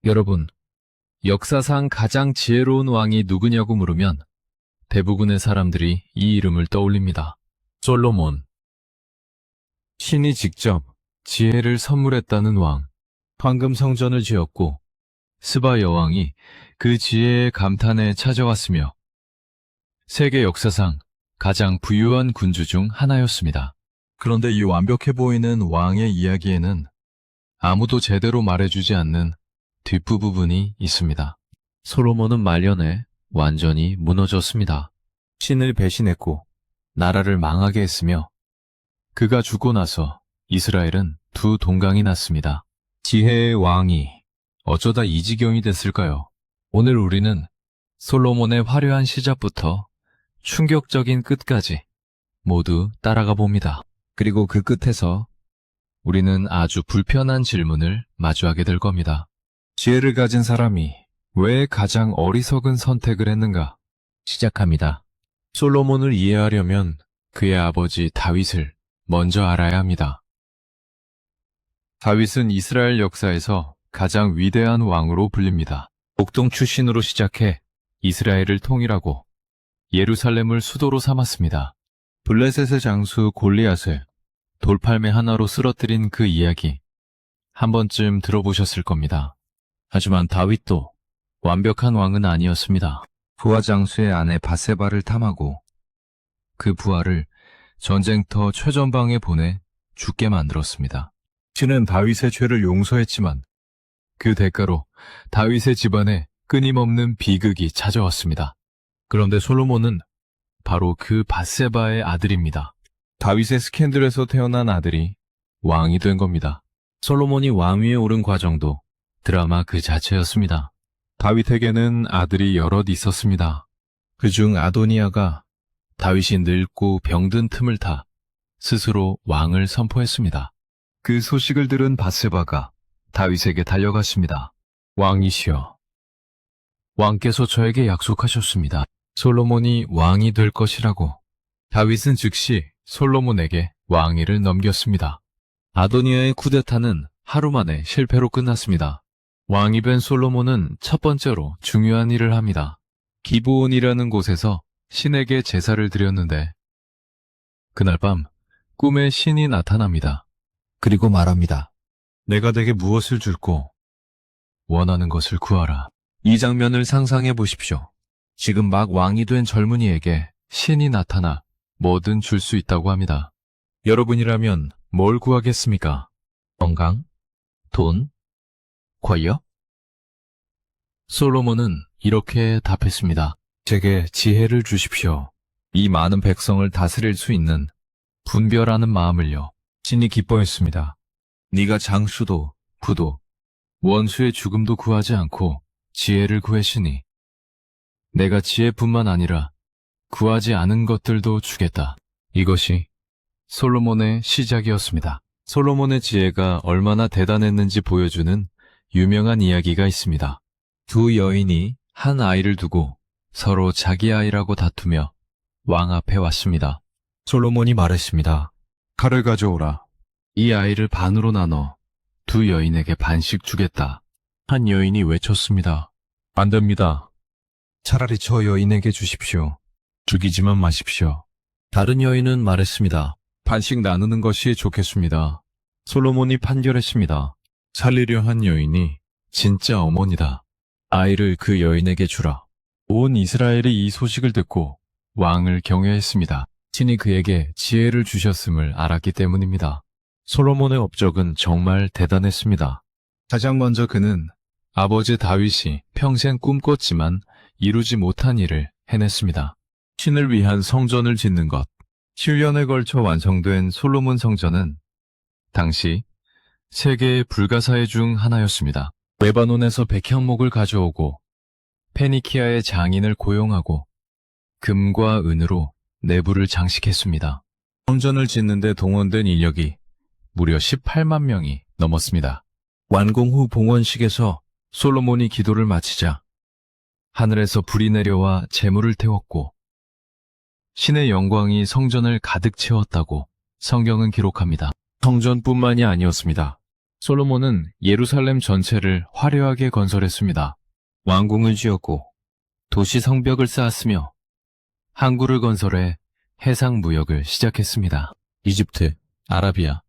여러분, 역사상 가장 지혜로운 왕이 누구냐고 물으면 대부분의 사람들이 이 이름을 떠올립니다. 솔로몬. 신이 직접 지혜를 선물했다는 왕. 황금 성전을 지었고 스바 여왕이 그 지혜의 감탄에 찾아왔으며 세계 역사상 가장 부유한 군주 중 하나였습니다. 그런데 이 완벽해 보이는 왕의 이야기에는 아무도 제대로 말해주지 않는 뒷부분이 있습니다. 솔로몬은 말년에 완전히 무너졌습니다. 신을 배신했고 나라를 망하게 했으며 그가 죽고 나서 이스라엘은 두 동강이 났습니다. 지혜의 왕이 어쩌다 이 지경이 됐을까요? 오늘 우리는 솔로몬의 화려한 시작부터 충격적인 끝까지 모두 따라가 봅니다. 그리고 그 끝에서 우리는 아주 불편한 질문을 마주하게 될 겁니다. 지혜를 가진 사람이 왜 가장 어리석은 선택을 했는가? 시작합니다. 솔로몬을 이해하려면 그의 아버지 다윗을 먼저 알아야 합니다. 다윗은 이스라엘 역사에서 가장 위대한 왕으로 불립니다. 목동 출신으로 시작해 이스라엘을 통일하고 예루살렘을 수도로 삼았습니다. 블레셋의 장수 골리앗을 돌팔매 하나로 쓰러뜨린 그 이야기 한 번쯤 들어보셨을 겁니다. 하지만 다윗도 완벽한 왕은 아니었습니다. 부하 장수의 아내 바세바를 탐하고 그 부하를 전쟁터 최전방에 보내 죽게 만들었습니다. 신은 다윗의 죄를 용서했지만 그 대가로 다윗의 집안에 끊임없는 비극이 찾아왔습니다. 그런데 솔로몬은 바로 그 바세바의 아들입니다. 다윗의 스캔들에서 태어난 아들이 왕이 된 겁니다. 솔로몬이 왕위에 오른 과정도 드라마 그 자체였습니다. 다윗에게는 아들이 여럿 있었습니다. 그중 아도니아가 다윗이 늙고 병든 틈을 타 스스로 왕을 선포했습니다. 그 소식을 들은 바세바가 다윗에게 달려갔습니다. 왕이시여, 왕께서 저에게 약속하셨습니다. 솔로몬이 왕이 될 것이라고. 다윗은 즉시 솔로몬에게 왕위를 넘겼습니다. 아도니아의 쿠데타는 하루 만에 실패로 끝났습니다. 왕이 된 솔로몬은 첫 번째로 중요한 일을 합니다. 기브온이라는 곳에서 신에게 제사를 드렸는데 그날 밤 꿈에 신이 나타납니다. 그리고 말합니다. 내가 내게 무엇을 줄고 원하는 것을 구하라. 이 장면을 상상해 보십시오. 지금 막 왕이 된 젊은이에게 신이 나타나 뭐든 줄 수 있다고 합니다. 여러분이라면 뭘 구하겠습니까? 건강? 돈? 권력? 솔로몬은 이렇게 답했습니다. 제게 지혜를 주십시오. 이 많은 백성을 다스릴 수 있는 분별하는 마음을요. 신이 기뻐했습니다. 네가 장수도 부도 원수의 죽음도 구하지 않고 지혜를 구했으니 내가 지혜뿐만 아니라 구하지 않은 것들도 주겠다. 이것이 솔로몬의 시작이었습니다. 솔로몬의 지혜가 얼마나 대단했는지 보여주는 유명한 이야기가 있습니다. 두 여인이 한 아이를 두고 서로 자기 아이라고 다투며 왕 앞에 왔습니다. 솔로몬이 말했습니다. 칼을 가져오라. 이 아이를 반으로 나눠 두 여인에게 반씩 주겠다. 한 여인이 외쳤습니다. 안 됩니다. 차라리 저 여인에게 주십시오. 죽이지만 마십시오. 다른 여인은 말했습니다. 반씩 나누는 것이 좋겠습니다. 솔로몬이 판결했습니다. 살리려 한 여인이 진짜 어머니다. 아이를 그 여인에게 주라. 온 이스라엘이 이 소식을 듣고 왕을 경외했습니다. 신이 그에게 지혜를 주셨음을 알았기 때문입니다. 솔로몬의 업적은 정말 대단했습니다. 가장 먼저 그는 아버지 다윗이 평생 꿈꿨지만 이루지 못한 일을 해냈습니다. 신을 위한 성전을 짓는 것. 7년에 걸쳐 완성된 솔로몬 성전은 당시 세계의 불가사의 중 하나였습니다. 레바논에서 백향목을 가져오고 페니키아의 장인을 고용하고 금과 은으로 내부를 장식했습니다. 성전을 짓는데 동원된 인력이 무려 18만 명이 넘었습니다. 완공 후 봉헌식에서 솔로몬이 기도를 마치자 하늘에서 불이 내려와 재물을 태웠고 신의 영광이 성전을 가득 채웠다고 성경은 기록합니다. 성전뿐만이 아니었습니다. 솔로몬은 예루살렘 전체를 화려하게 건설했습니다. 왕궁을 지었고 도시 성벽을 쌓았으며 항구를 건설해 해상 무역을 시작했습니다. 이집트, 아라비아,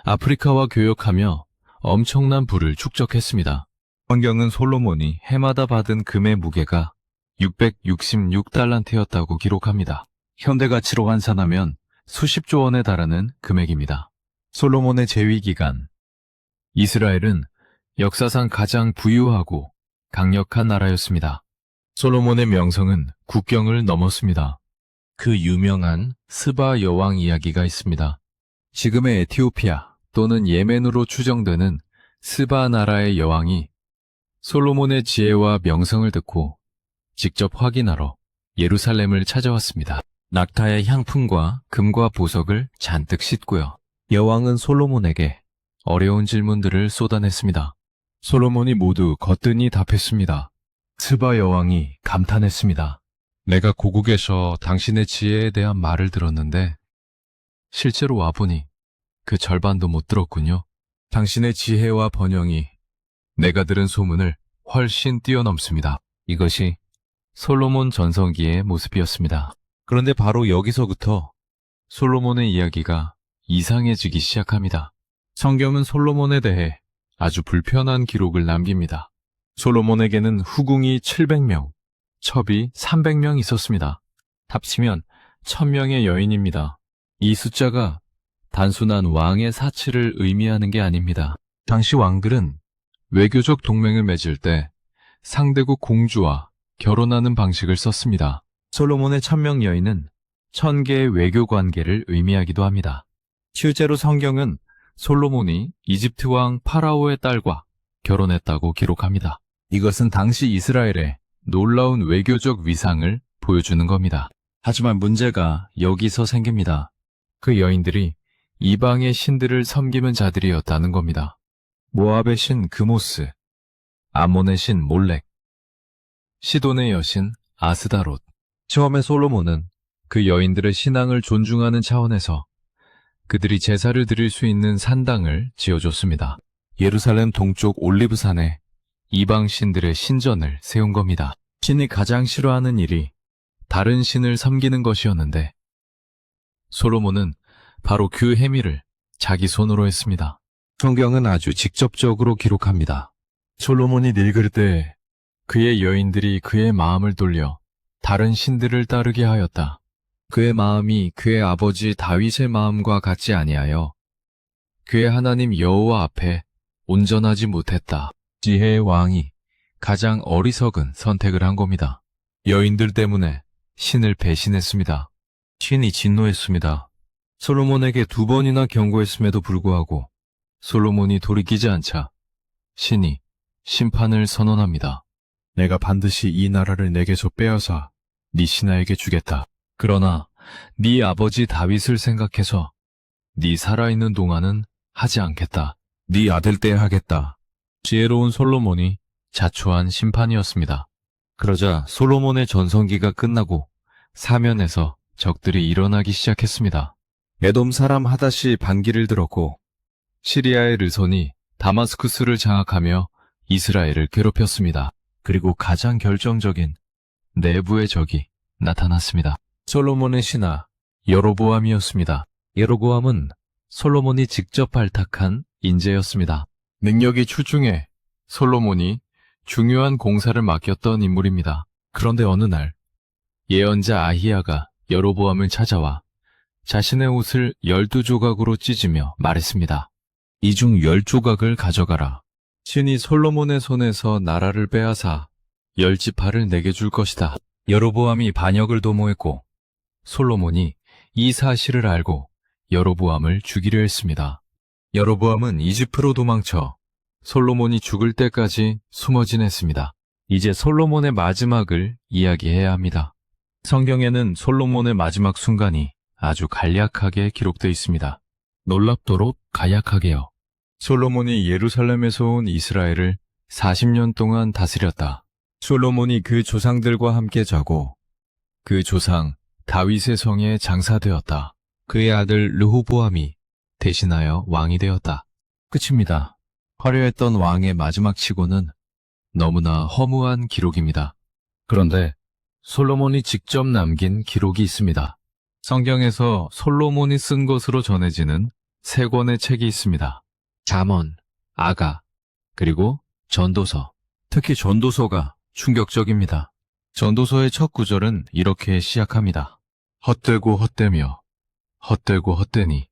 아프리카와 교역하며 엄청난 부를 축적했습니다. 성경은 솔로몬이 해마다 받은 금의 무게가 666달란트였다고 기록합니다. 현대 가치로 환산하면 수십조 원에 달하는 금액입니다. 솔로몬의 재위 기간. 이스라엘은 역사상 가장 부유하고 강력한 나라였습니다. 솔로몬의 명성은 국경을 넘었습니다. 그 유명한 스바 여왕 이야기가 있습니다. 지금의 에티오피아 또는 예멘으로 추정되는 스바 나라의 여왕이 솔로몬의 지혜와 명성을 듣고 직접 확인하러 예루살렘을 찾아왔습니다. 낙타의 향품과 금과 보석을 잔뜩 싣고요. 여왕은 솔로몬에게 어려운 질문들을 쏟아냈습니다. 솔로몬이 모두 거뜬히 답했습니다. 스바 여왕이 감탄했습니다. 내가 고국에서 당신의 지혜에 대한 말을 들었는데 실제로 와보니 그 절반도 못 들었군요. 당신의 지혜와 번영이 내가 들은 소문을 훨씬 뛰어넘습니다. 이것이 솔로몬 전성기의 모습이었습니다. 그런데 바로 여기서부터 솔로몬의 이야기가 이상해지기 시작합니다. 성경은 솔로몬에 대해 아주 불편한 기록을 남깁니다. 솔로몬에게는 후궁이 700명, 첩이 300명 있었습니다. 합치면 1000명의 여인입니다. 이 숫자가 단순한 왕의 사치를 의미하는 게 아닙니다. 당시 왕들은 외교적 동맹을 맺을 때 상대국 공주와 결혼하는 방식을 썼습니다. 솔로몬의 1000명 여인은 1000개의 외교 관계를 의미하기도 합니다. 실제로 성경은 솔로몬이 이집트 왕 파라오의 딸과 결혼했다고 기록합니다. 이것은 당시 이스라엘의 놀라운 외교적 위상을 보여주는 겁니다. 하지만 문제가 여기서 생깁니다. 그 여인들이 이방의 신들을 섬기는 자들이었다는 겁니다. 모압의 신 그모스, 암몬의 신 몰렉, 시돈의 여신 아스다롯. 처음에 솔로몬은 그 여인들의 신앙을 존중하는 차원에서 그들이 제사를 드릴 수 있는 산당을 지어줬습니다. 예루살렘 동쪽 올리브산에 이방 신들의 신전을 세운 겁니다. 신이 가장 싫어하는 일이 다른 신을 섬기는 것이었는데 솔로몬은 바로 그 행위를 자기 손으로 했습니다. 성경은 아주 직접적으로 기록합니다. 솔로몬이 늙을 때 그의 여인들이 그의 마음을 돌려 다른 신들을 따르게 하였다. 그의 마음이 그의 아버지 다윗의 마음과 같지 아니하여 그의 하나님 여호와 앞에 온전하지 못했다. 지혜의 왕이 가장 어리석은 선택을 한 겁니다. 여인들 때문에 신을 배신했습니다. 신이 진노했습니다. 솔로몬에게 2번이나 경고했음에도 불구하고 솔로몬이 돌이키지 않자 신이 심판을 선언합니다. 내가 반드시 이 나라를 내게서 빼앗아 네 신하에게 주겠다. 그러나 네 아버지 다윗을 생각해서 네 살아있는 동안은 하지 않겠다. 네 아들 때 하겠다. 지혜로운 솔로몬이 자초한 심판이었습니다. 그러자 솔로몬의 전성기가 끝나고 사면에서 적들이 일어나기 시작했습니다. 에돔 사람 하닷이 반기를 들었고 시리아의 르손이 다마스쿠스를 장악하며 이스라엘을 괴롭혔습니다. 그리고 가장 결정적인 내부의 적이 나타났습니다. 솔로몬의 신하 여로보암이었습니다. 여로보암은 솔로몬이 직접 발탁한 인재였습니다. 능력이 출중해 솔로몬이 중요한 공사를 맡겼던 인물입니다. 그런데 어느 날 예언자 아히야가 여로보암을 찾아와 자신의 옷을 12조각으로 찢으며 말했습니다. 이 중 10조각을 가져가라. 신이 솔로몬의 손에서 나라를 빼앗아 10지파를 내게 줄 것이다. 여로보암이 반역을 도모했고 솔로몬이 이 사실을 알고 여로보암을 죽이려 했습니다. 여로보암은 이집트로 도망쳐 솔로몬이 죽을 때까지 숨어 지냈습니다. 이제 솔로몬의 마지막을 이야기해야 합니다. 성경에는 솔로몬의 마지막 순간이 아주 간략하게 기록되어 있습니다. 놀랍도록 간략하게요. 솔로몬이 예루살렘에서 온 이스라엘을 40년 동안 다스렸다. 솔로몬이 그 조상들과 함께 자고 그 조상 다윗의 성에 장사되었다. 그의 아들 르호보암이 대신하여 왕이 되었다. 끝입니다. 화려했던 왕의 마지막 치고는 너무나 허무한 기록입니다. 그런데 솔로몬이 직접 남긴 기록이 있습니다. 성경에서 솔로몬이 쓴 것으로 전해지는 세 권의 책이 있습니다. 잠언, 아가, 그리고 전도서. 특히 전도서가 충격적입니다. 전도서의 첫 구절은 이렇게 시작합니다. 헛되고 헛되며 헛되고 헛되니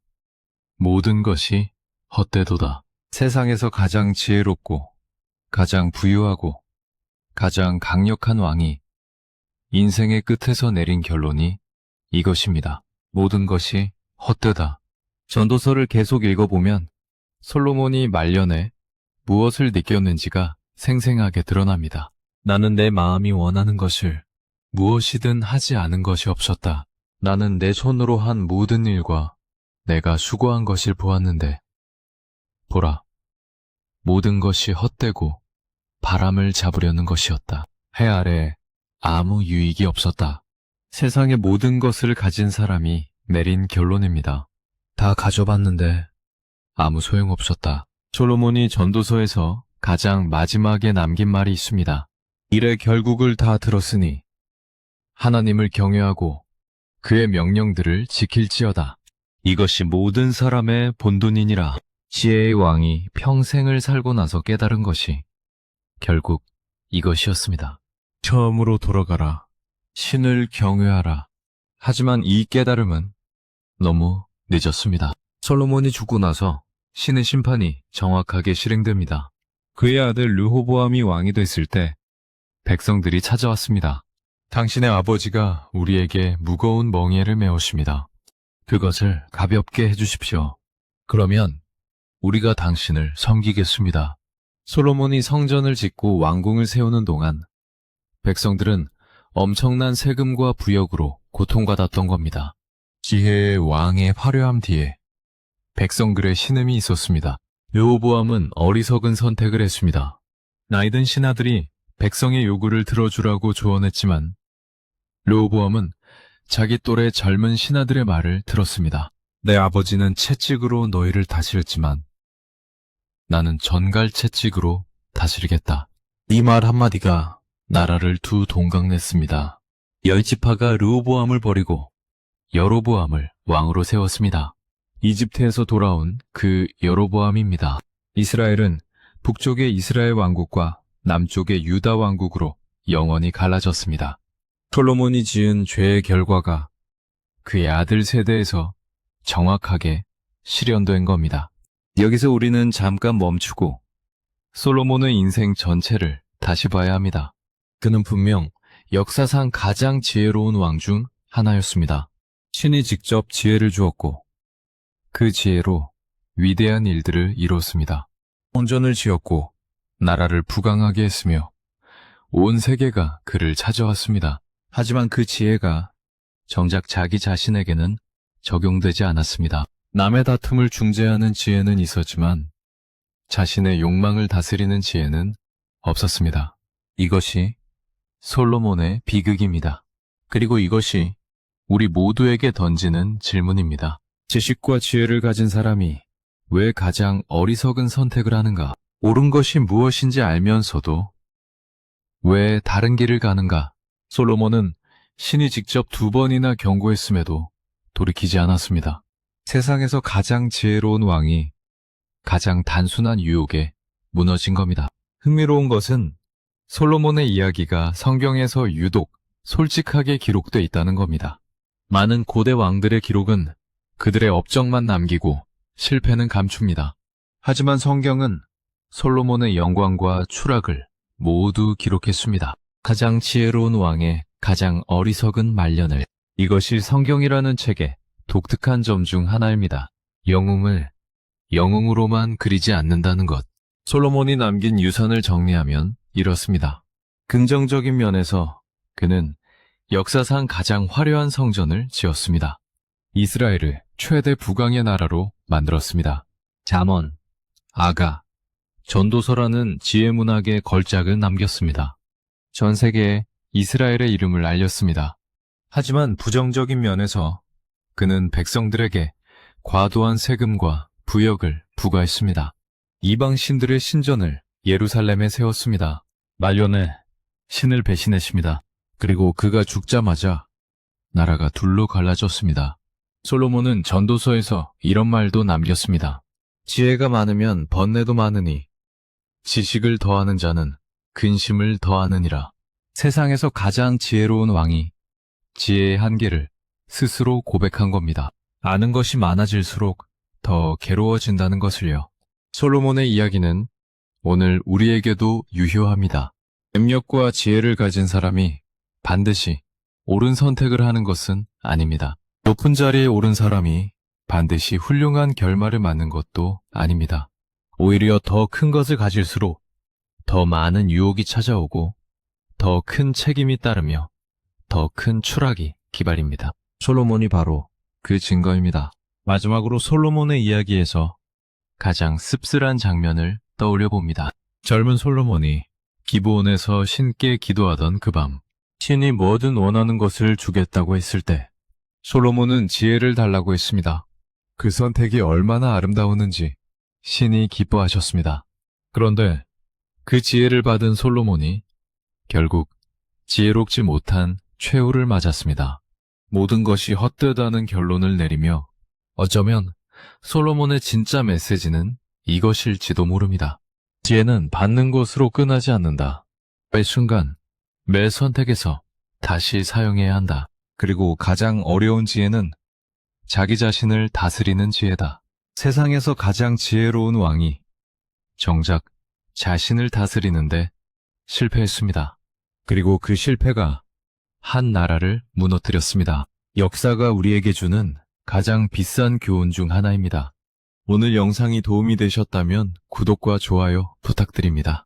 모든 것이 헛되도다. 세상에서 가장 지혜롭고 가장 부유하고 가장 강력한 왕이 인생의 끝에서 내린 결론이 이것입니다. 모든 것이 헛되다. 전도서를 계속 읽어보면 솔로몬이 말년에 무엇을 느꼈는지가 생생하게 드러납니다. 나는 내 마음이 원하는 것을 무엇이든 하지 않은 것이 없었다. 나는 내 손으로 한 모든 일과 내가 수고한 것을 보았는데 보라, 모든 것이 헛되고 바람을 잡으려는 것이었다. 해 아래 아무 유익이 없었다. 세상의 모든 것을 가진 사람이 내린 결론입니다. 다 가져봤는데 아무 소용없었다. 솔로몬이 전도서에서 가장 마지막에 남긴 말이 있습니다. 일의 결국을 다 들었으니 하나님을 경외하고 그의 명령들을 지킬지어다. 이것이 모든 사람의 본분이니라. 지혜의 왕이 평생을 살고 나서 깨달은 것이 결국 이것이었습니다. 처음으로 돌아가라. 신을 경외하라. 하지만 이 깨달음은 너무 늦었습니다. 솔로몬이 죽고 나서 신의 심판이 정확하게 실행됩니다. 그의 아들 르호보암이 왕이 됐을 때 백성들이 찾아왔습니다. 당신의 아버지가 우리에게 무거운 멍에를 메웠습니다. 그것을 가볍게 해주십시오. 그러면 우리가 당신을 섬기겠습니다. 솔로몬이 성전을 짓고 왕궁을 세우는 동안 백성들은 엄청난 세금과 부역으로 고통받았던 겁니다. 지혜의 왕의 화려함 뒤에 백성들의 신음이 있었습니다. 르호보암은 어리석은 선택을 했습니다. 나이든 신하들이 백성의 요구를 들어주라고 조언했지만 르호보암은 자기 또래 젊은 신하들의 말을 들었습니다. 내 아버지는 채찍으로 너희를 다스렸지만 나는 전갈 채찍으로 다스리겠다. 이 말 한마디가 나라를 두 동강냈습니다. 열지파가 르호보암을 버리고 여로보암을 왕으로 세웠습니다. 이집트에서 돌아온 그 여로보암입니다. 이스라엘은 북쪽의 이스라엘 왕국과 남쪽의 유다 왕국으로 영원히 갈라졌습니다. 솔로몬이 지은 죄의 결과가 그의 아들 세대에서 정확하게 실현된 겁니다. 여기서 우리는 잠깐 멈추고 솔로몬의 인생 전체를 다시 봐야 합니다. 그는 분명 역사상 가장 지혜로운 왕 중 하나였습니다. 신이 직접 지혜를 주었고 그 지혜로 위대한 일들을 이뤘습니다. 성전을 지었고 나라를 부강하게 했으며 온 세계가 그를 찾아왔습니다. 하지만 그 지혜가 정작 자기 자신에게는 적용되지 않았습니다. 남의 다툼을 중재하는 지혜는 있었지만 자신의 욕망을 다스리는 지혜는 없었습니다. 이것이 솔로몬의 비극입니다. 그리고 이것이 우리 모두에게 던지는 질문입니다. 지식과 지혜를 가진 사람이 왜 가장 어리석은 선택을 하는가? 옳은 것이 무엇인지 알면서도 왜 다른 길을 가는가? 솔로몬은 신이 직접 2번이나 경고했음에도 돌이키지 않았습니다. 세상에서 가장 지혜로운 왕이 가장 단순한 유혹에 무너진 겁니다. 흥미로운 것은 솔로몬의 이야기가 성경에서 유독 솔직하게 기록돼 있다는 겁니다. 많은 고대 왕들의 기록은 그들의 업적만 남기고 실패는 감춥니다. 하지만 성경은 솔로몬의 영광과 추락을 모두 기록했습니다. 가장 지혜로운 왕의 가장 어리석은 말년을. 이것이 성경이라는 책의 독특한 점 중 하나입니다. 영웅을 영웅으로만 그리지 않는다는 것. 솔로몬이 남긴 유산을 정리하면 이렇습니다. 긍정적인 면에서 그는 역사상 가장 화려한 성전을 지었습니다. 이스라엘을 최대 부강의 나라로 만들었습니다. 잠언, 아가, 전도서라는 지혜문학의 걸작을 남겼습니다. 전 세계에 이스라엘의 이름을 알렸습니다. 하지만 부정적인 면에서 그는 백성들에게 과도한 세금과 부역을 부과했습니다. 이방 신들의 신전을 예루살렘에 세웠습니다. 말년에 신을 배신했습니다. 그리고 그가 죽자마자 나라가 둘로 갈라졌습니다. 솔로몬은 전도서에서 이런 말도 남겼습니다. 지혜가 많으면 번뇌도 많으니 지식을 더하는 자는 근심을 더하느니라. 세상에서 가장 지혜로운 왕이 지혜의 한계를 스스로 고백한 겁니다. 아는 것이 많아질수록 더 괴로워진다는 것을요. 솔로몬의 이야기는 오늘 우리에게도 유효합니다. 능력과 지혜를 가진 사람이 반드시 옳은 선택을 하는 것은 아닙니다. 높은 자리에 오른 사람이 반드시 훌륭한 결말을 맞는 것도 아닙니다. 오히려 더 큰 것을 가질수록 더 많은 유혹이 찾아오고 더 큰 책임이 따르며 더 큰 추락이 기발입니다. 솔로몬이 바로 그 증거입니다. 마지막으로 솔로몬의 이야기에서 가장 씁쓸한 장면을 떠올려 봅니다. 젊은 솔로몬이 기브온에서 신께 기도하던 그 밤, 신이 뭐든 원하는 것을 주겠다고 했을 때 솔로몬은 지혜를 달라고 했습니다. 그 선택이 얼마나 아름다웠는지 신이 기뻐하셨습니다. 그런데 그 지혜를 받은 솔로몬이 결국 지혜롭지 못한 최후를 맞았습니다. 모든 것이 헛되다는 결론을 내리며 어쩌면 솔로몬의 진짜 메시지는 이것일지도 모릅니다. 지혜는 받는 것으로 끝나지 않는다. 매 순간, 매 선택에서 다시 사용해야 한다. 그리고 가장 어려운 지혜는 자기 자신을 다스리는 지혜다. 세상에서 가장 지혜로운 왕이 정작 자신을 다스리는데 실패했습니다. 그리고 그 실패가 한 나라를 무너뜨렸습니다. 역사가 우리에게 주는 가장 비싼 교훈 중 하나입니다. 오늘 영상이 도움이 되셨다면 구독과 좋아요 부탁드립니다.